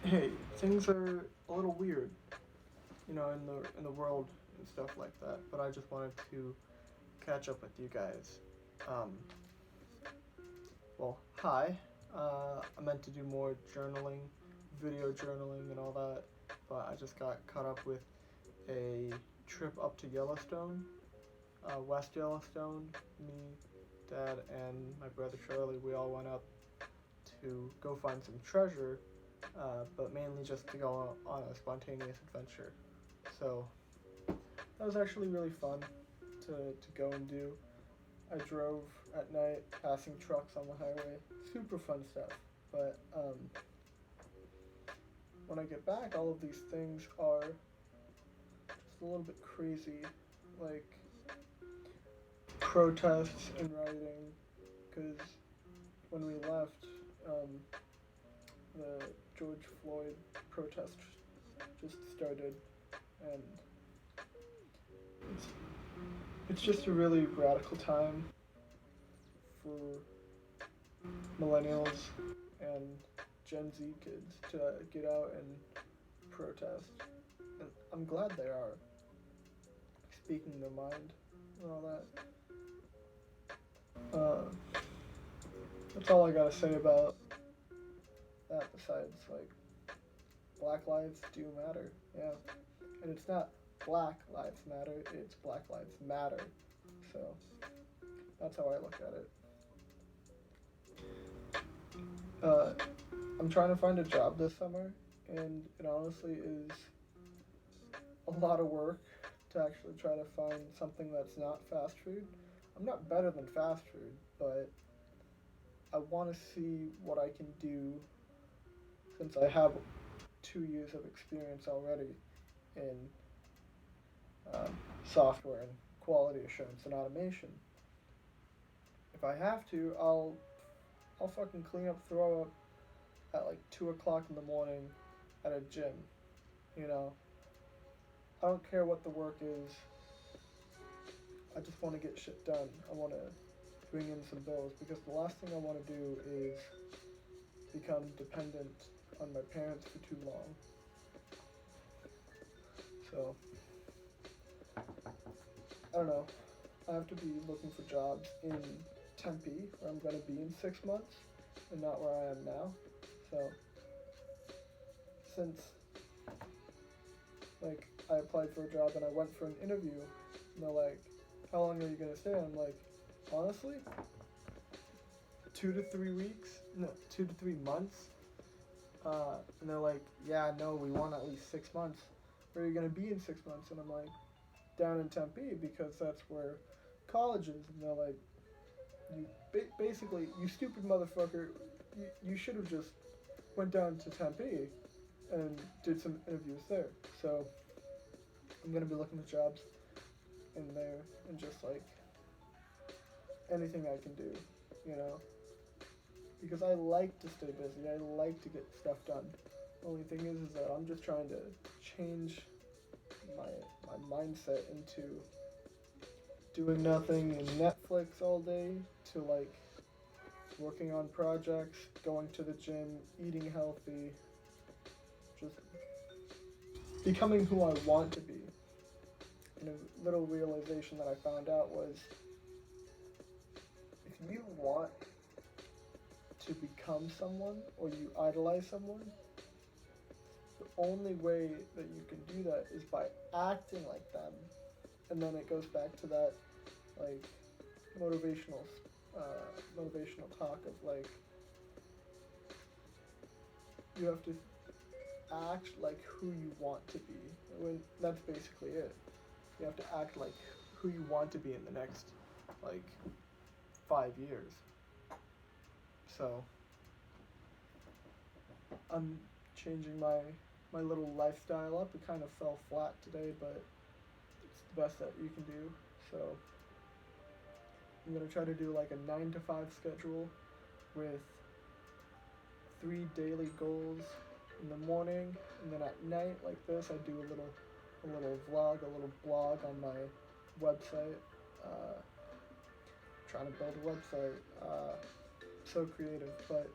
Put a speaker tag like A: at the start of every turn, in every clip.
A: Hey, things are a little weird, in the world and stuff like that. But I just wanted to catch up with you guys. Um, Hi. I meant to do more journaling, video journaling, and all that, but I just got caught up with a trip up to Yellowstone, West Yellowstone. Me, Dad, and my brother Charlie, we all went up to go find some treasure, but mainly just to go on a spontaneous adventure. So that was actually really fun to go and do. I drove at night, passing trucks on the highway. Super fun stuff. But when I get back, all of these things are just a little bit crazy, like protests and rioting. Because when we left, um, the George Floyd protest just started, and it's it's just a really radical time for millennials and Gen Z kids to get out and protest. And I'm glad they are speaking their mind and all that. That's all I gotta say about that. Besides, like, Black lives do matter, yeah. And it's not Black Lives Matter, it's Black Lives Matter. So that's how I look at it. Uh, I'm trying to find a job this summer, and it honestly is a lot of work to actually try to find something that's not fast food. I'm not better than fast food, but I want to see what I can do since I have 2 years of experience already in software and quality assurance and automation. If I have to, I'll fucking clean up throw up at like 2 o'clock in the morning at a gym. You know, I don't care what the work is. I just want to get shit done. I want to bring in some bills because the last thing I want to do is become dependent on my parents for too long. So, I don't know. I have to be looking for jobs in Tempe, where I'm going to be in 6 months, and not where I am now. So, since like I applied for a job and I went for an interview, and they're like, "How long are you going to stay?" And I'm like, honestly, 2 to 3 weeks, no, 2 to 3 months. And they're like, "Yeah, no, we want at least 6 months. Where are you going to be in 6 months?" And I'm like, "Down in Tempe, because that's where college is." And they're like, "You basically, you stupid motherfucker, you should have just went down to Tempe and did some interviews there." So I'm gonna be looking for jobs in there and just like anything I can do, you know, because I like to stay busy. I like to get stuff done. The only thing is that I'm just trying to change my mindset into doing nothing and Netflix all day to like working on projects, going to the gym, eating healthy, just becoming who I want to be. And a little realization that I found out was if you want to become someone or you idolize someone, the only way that you can do that is by acting like them. And then it goes back to that like motivational motivational talk of like you have to act like who you want to be. When that's basically it. You have to act like who you want to be in the next like 5 years. So I'm changing my little lifestyle up. It kind of fell flat today, but it's the best that you can do. So I'm gonna try to do like a 9 to 5 schedule with 3 daily goals in the morning, and then at night like this I do a little vlog, a little blog on my website. Trying to build a website. So creative, but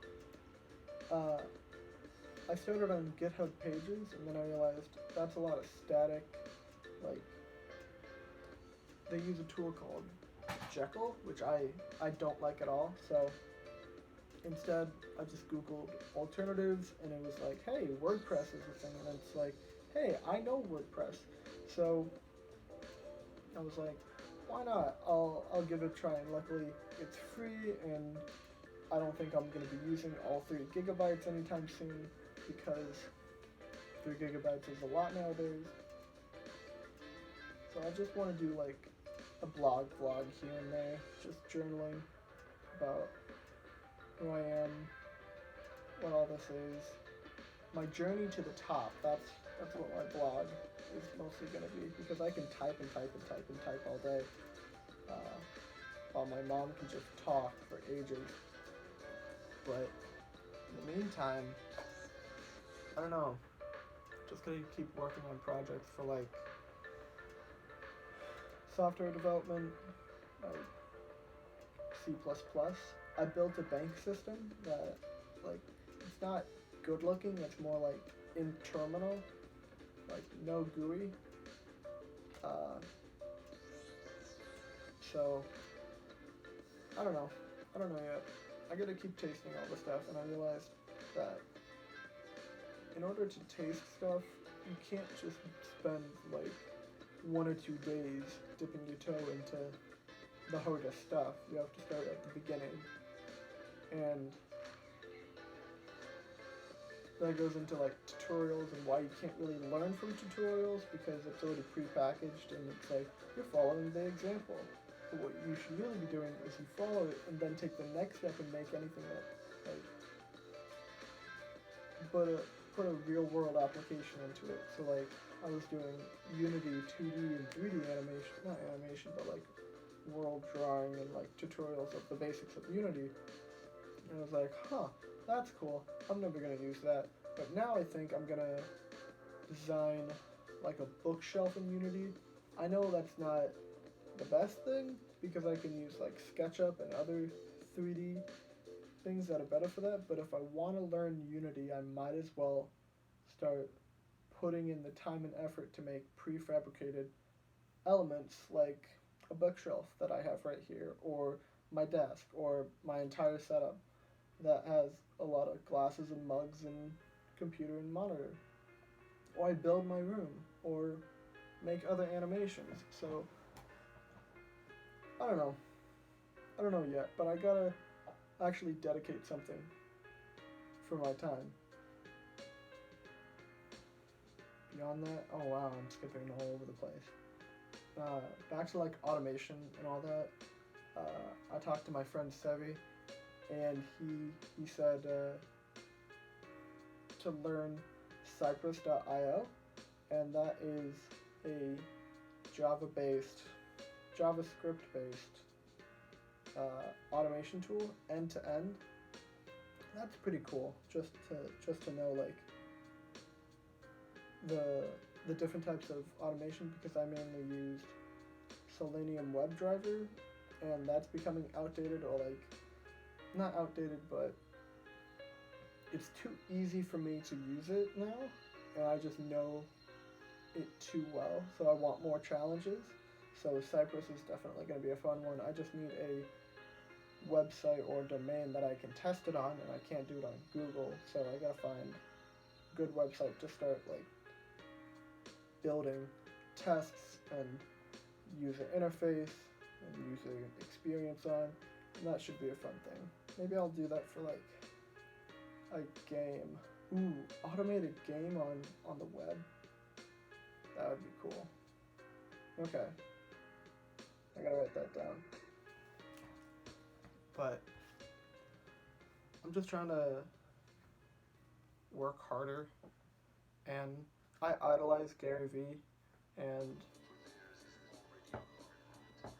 A: I started on GitHub Pages, and then I realized that's a lot of static. Like, they use a tool called Jekyll, which I don't like at all. So instead, I just Googled alternatives, and it was like, hey, WordPress is a thing, and it's like, hey, I know WordPress, so I was like, why not? I'll give it a try, and luckily it's free, and I don't think I'm gonna be using all 3 gigabytes anytime soon, because 3 gigabytes is a lot nowadays. So I just want to do like a vlog here and there, just journaling about who I am, what all this is, my journey to the top. That's what my blog is mostly going to be, because I can type and type and type and type all day, while my mom can just talk for ages. But in the meantime, I don't know, just gonna keep working on projects for like software development, like C++. I built a bank system that, like, it's not good looking, it's more like in terminal, like no GUI. So I don't know yet. I gotta keep tasting all the stuff, and I realized that in order to taste stuff, you can't just spend like 1 or 2 days dipping your toe into the hardest stuff. You have to start at the beginning, and that goes into like tutorials and why you can't really learn from tutorials, because it's already pre-packaged, and it's like you're following the example. But what you should really be doing is you follow it and then take the next step and make anything up, like put a real world application into it. So like I was doing Unity 2D and 3D animation, not animation, but like world drawing and like tutorials of the basics of Unity. And I was like, huh, that's cool. I'm never gonna use that. But now I think I'm gonna design like a bookshelf in Unity. I know that's not the best thing, because I can use like SketchUp and other 3D things that are better for that, but if I want to learn Unity, I might as well start putting in the time and effort to make prefabricated elements like a bookshelf that I have right here, or my desk, or my entire setup that has a lot of glasses and mugs and computer and monitor. Or I build my room, or make other animations. So I don't know yet, but I gotta actually dedicate something for my time. Beyond that, oh wow, I'm skipping all over the place. Back to like automation and all that. I talked to my friend Sevi, and he said to learn Cypress.io, and that is a JavaScript-based automation tool, end to end. That's pretty cool. Just to know like the different types of automation, because I mainly used Selenium WebDriver, and that's becoming outdated, or like not outdated, but it's too easy for me to use it now, and I just know it too well. So I want more challenges. So Cypress is definitely going to be a fun one. I just need a website or domain that I can test it on, and I can't do it on Google, so I gotta find a good website to start like building tests and user interface and user experience on, and that should be a fun thing. Maybe I'll do that for like a game. Ooh, automated game on the web. That would be cool. Okay, I gotta write that down. But I'm just trying to work harder, and I idolize Gary Vee, and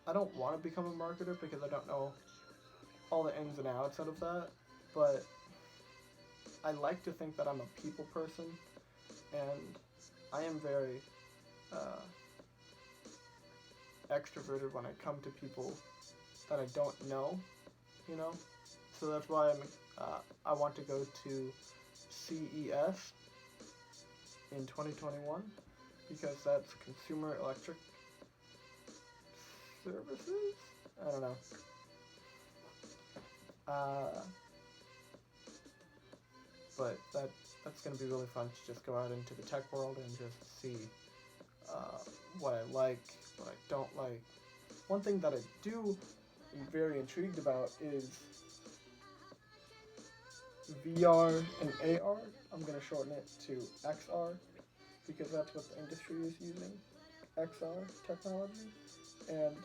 A: I don't want to become a marketer because I don't know all the ins and outs out of that, but I like to think that I'm a people person, and I am very extroverted when I come to people that I don't know, you know? So that's why I want to go to CES in 2021 because that's Consumer Electric Services? I don't know. But that's going to be really fun to just go out into the tech world and just see what I like, what I don't like. One thing that I do am very intrigued about is VR and AR. I'm going to shorten it to XR because that's what the industry is using, XR technology. And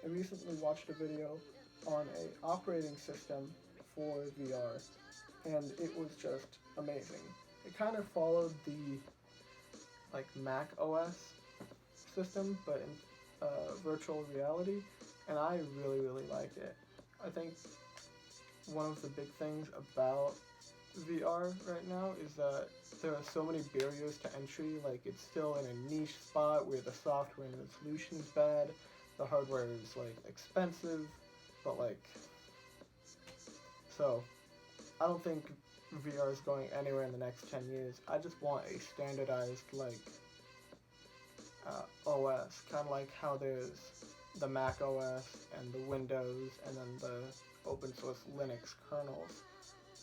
A: I recently watched a video on a operating system for VR, and it was just amazing. It kind of followed the Mac OS system, but in virtual reality, and I really, really liked it. I think one of the big things about VR right now is that there are so many barriers to entry. Like, it's still in a niche spot where the software and the solution is bad, the hardware is expensive, but so I don't think VR is going anywhere in the next 10 years. I just want a standardized OS, kind of like how there's the Mac OS and the Windows and then the open source Linux kernels.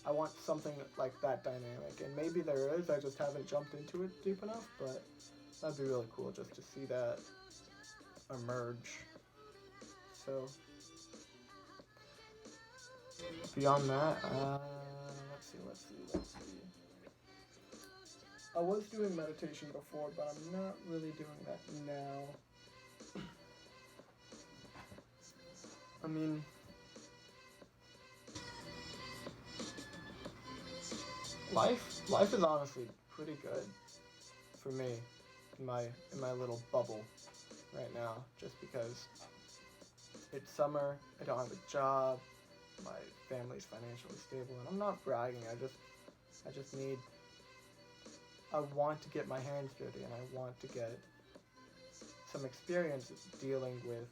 A: I want something like that dynamic, and maybe there is, I just haven't jumped into it deep enough, but that'd be really cool just to see that emerge. So, beyond that, let's see. I was doing meditation before, but I'm not really doing that now. I mean, life is honestly pretty good for me in my little bubble right now, just because it's summer, I don't have a job, my family's financially stable, and I'm not bragging, I want to get my hands dirty, and I want to get some experience dealing with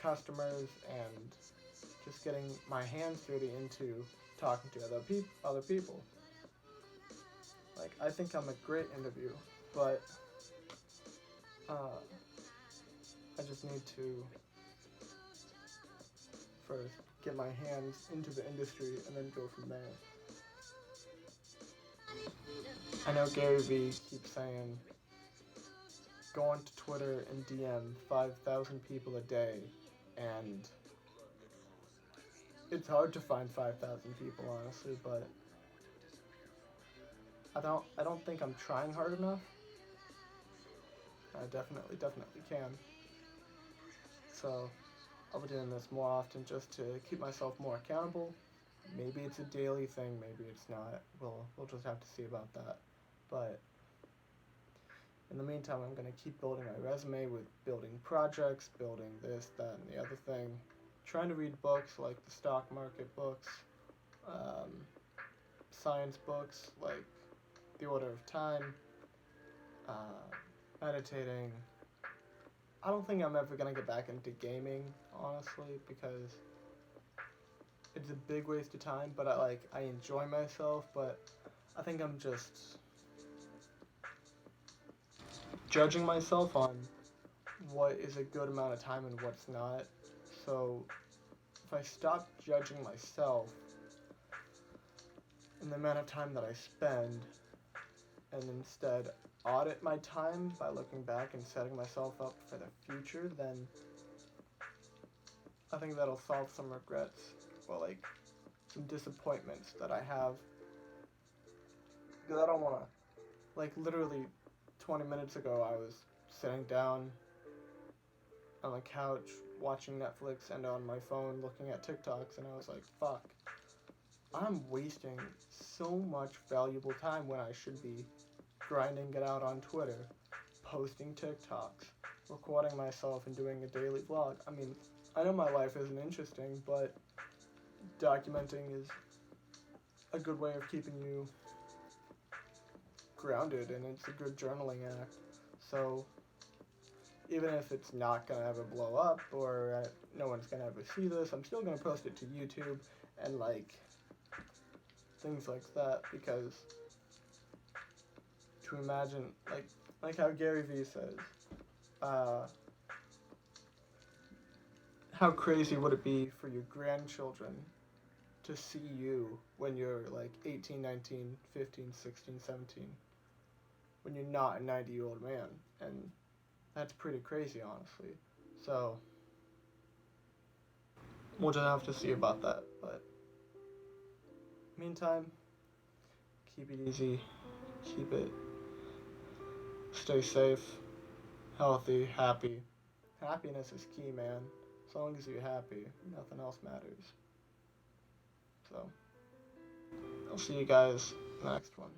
A: customers and just getting my hands dirty into talking to other people. I think I'm a great interview, but I just need to first get my hands into the industry and then go from there. I know Gary Vee keeps saying, go onto Twitter and DM 5,000 people a day, and it's hard to find 5,000 people, honestly, but I don't think I'm trying hard enough. I definitely can. So I'll be doing this more often just to keep myself more accountable. Maybe it's a daily thing, maybe it's not. We'll just have to see about that. But in the meantime, I'm going to keep building my resume with building projects, building this, that, and the other thing. Trying to read books like the stock market books, science books like The Order of Time, meditating. I don't think I'm ever going to get back into gaming, honestly, because it's a big waste of time, but I enjoy myself, but I think I'm just judging myself on what is a good amount of time and what's not. So if I stop judging myself and the amount of time that I spend, and instead audit my time by looking back and setting myself up for the future, then I think that'll solve some regrets, or some disappointments that I have. Because I don't want to, literally 20 minutes ago I was sitting down on the couch watching Netflix and on my phone looking at TikToks, and I was like, fuck, I'm wasting so much valuable time when I should be grinding it out on Twitter, posting TikToks, recording myself and doing a daily vlog. I mean, I know my life isn't interesting, but documenting is a good way of keeping you grounded, and it's a good journaling act. So even if it's not going to ever blow up, or no one's going to ever see this, I'm still going to post it to YouTube and things like that, because to imagine, like how Gary Vee says, uh, how crazy would it be for your grandchildren to see you when you're like 18, 19, 15, 16, 17, when you're not a 90-year-old man. And that's pretty crazy, honestly. So we'll just have to see about that. But meantime, keep it easy, keep it, stay safe, healthy, happy. Happiness is key, man. As long as you're happy, nothing else matters. So I'll see you guys in the next one.